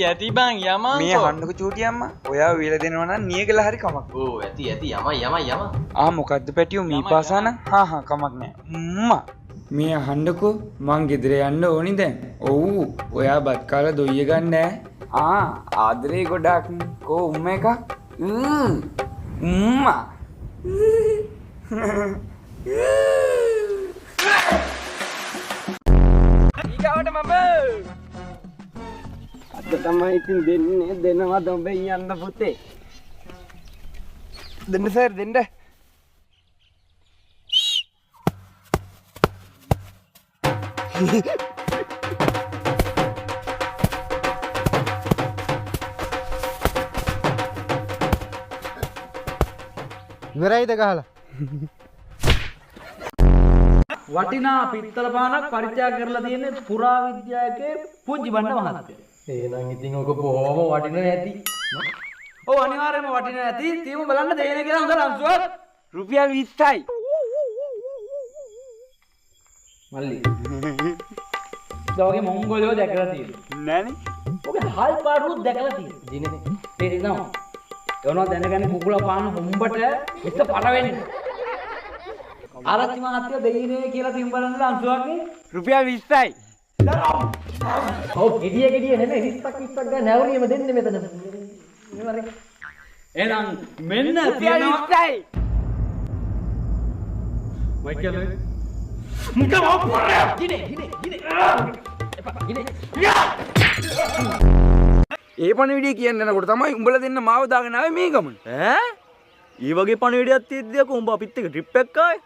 ඇති බං යමා මේ අහන්නකො චූටි අම්මා. ඔයා වීල දෙනවා නම් නියගල හරි කමක්. ඕ ඇති යමයි ආ මොකද්ද පැටියෝ මී පාසාන? හා කමක් නෑ. මේ අහන්නකො මං ගෙදර යන්න ඕනි දැන්. ඔව් ඔයා බත් කාලා දොයිය ගන්න නෑ. ආදරේ ගොඩක්. කෝ එකක්. ඊගාවට මම අද තමයි ඉතින් දෙන්නේ දෙනවා දොඹේ යන්න පුතේ. දෙන්න සර් දෙන්න. ඉවරයිද ගහලා? වටිනා පිත්තල පානක් පරිත්‍යාග කරලා තියෙන පුරාවිද්‍යාවේ පුංචි බණ්ඩ මහත්තයා. එහෙනම් ඉතින් ඔක බොහොම වටින ඇති. ඔව් අනිවාර්යයෙන්ම වටින ඇති. තියමු බලන්න දෙන්නේ කියලා හොඳ ලම්සුවක්. රුපියල් 20යි. මල්ලි. දවගේ මොංගොලියෝ දැකලා තියෙනවා. නෑනේ. ඔගේ හල් පාරුත් දැකලා තියෙනවා. දිනේ තේරෙනවද? එවනවා දැනගන්න කුකුල පාන හොම්බට ඉස්ස පර වෙන්නේ. ආරච්චි මහත්තයා දෙයිනේ කියලා තියමු බලන්න ලම්සුවක් නේ. රුපියල් 20යි. ඔව් ගෙඩිය නෙමෙයි 20ක් ගන්න නැවරියම දෙන්නේ මෙතන. එහෙනම් මෙන්න තියනවා 20යි. මයිකල් මුක මොපරේ ගිනේ ඒ පණිවිඩය කියන්න යනකොට තමයි උඹලා දෙන්න මාව දාගෙන ආවේ මේ ගමන. ඊ වගේ පණිවිඩයක් තියෙද්දි අකෝ උඹ අපිත් එක්ක ට්‍රිප් එකක් ආවේ.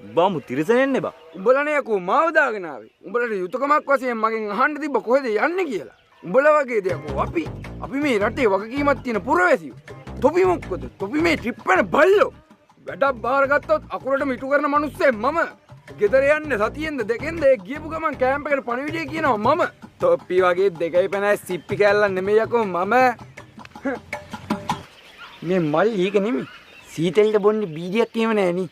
උඹම තිරසනෙන්නේ බා. උඹලානේ යකෝ මාව දාගෙන ආවේ. උඹලට යුතුයකමක් වශයෙන් මගෙන් අහන්න තිබ්බ කොහෙද යන්නේ කියලා. උඹලා වගේ දෙයක්ෝ අපි මේ රටේ වගකීමක් තියෙන පුරවැසියෝ. තොපි මොක්කද? තොපි මේ ට්‍රිප් එක බල්ලෝ. වැඩක් බාරගත්තොත් අකුරට මිටු කරන මිනිස්සෙ මම. ගෙදර යන්නේ සතියෙන්ද දෙකෙන්ද ඒ ගියපු ගමන් කැම්ප් එකට පණිවිඩය කියනවා මම. තොප්පි වගේ දෙකයි පැනයි සිප්පි කැල්ලක් නෙමෙයි යකෝ මම. මේ මල් ඊක නෙමෙයි. සීතලට බොන්නේ බීඩියක් එහෙම නෑ නේ.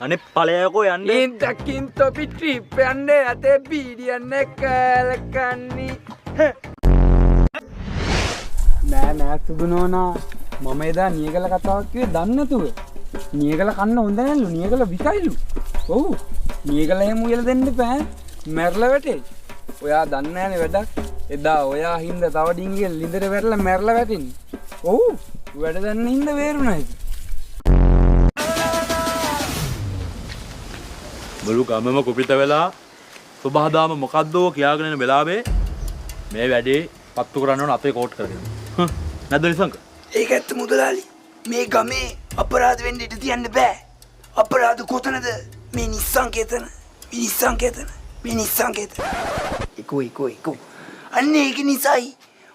අනේ ඵලයකෝ යන්නේ. ඉන්දකින් තොපි ට්‍රිප් යන්නේ අතේ බීඩියක් නැකලකන්නේ. නෑ සුබනෝනා මම එදා නියගල කතාවක් කිව්වේ දන්නේ නැතුව. නියගල කන්න හොඳ නෑලු. නියගල විසයිලු. ඔව්. නියගල එහෙම උයලා දෙන්න බෑ. මැරලා වැටේ. ඔයා දන්නේ නෑනේ වැඩක්. එදා ඔයා හින්දා තව ඩිංගිය ලිඳට වැටලා මැරලා වැටෙන්නේ. ඔව්. වැඩ දන්න හින්දා වේරුණා ඒක. බලු ගමම කුපිත වෙලා සුබහදාම මොකද්දෝ කියාගෙන යන වෙලාවේ මේ වැඩේ පත්තු කරන්න ඕන අපේ කෝට් කරගෙන. නැද්ද නිසංක? ඒක ඇත්ත මුදලාලි. මේ ගමේ අපරාධ වෙන්න ඉඩ තියන්න බෑ. අපරාධ කොතනද? මේ නිසංකේතන. එකෝ. අන්න ඒක නිසායි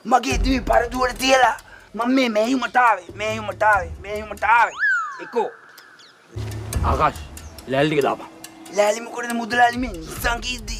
මගේ දිවි පරදුවට තියලා මම මේ මෙහෙයුමට ආවේ. එකෝ. ආකාශ් ලෑලි ටික දාපන්. ලෑලි මොකටද මුදලාලි මේ නිසංකීද්දි.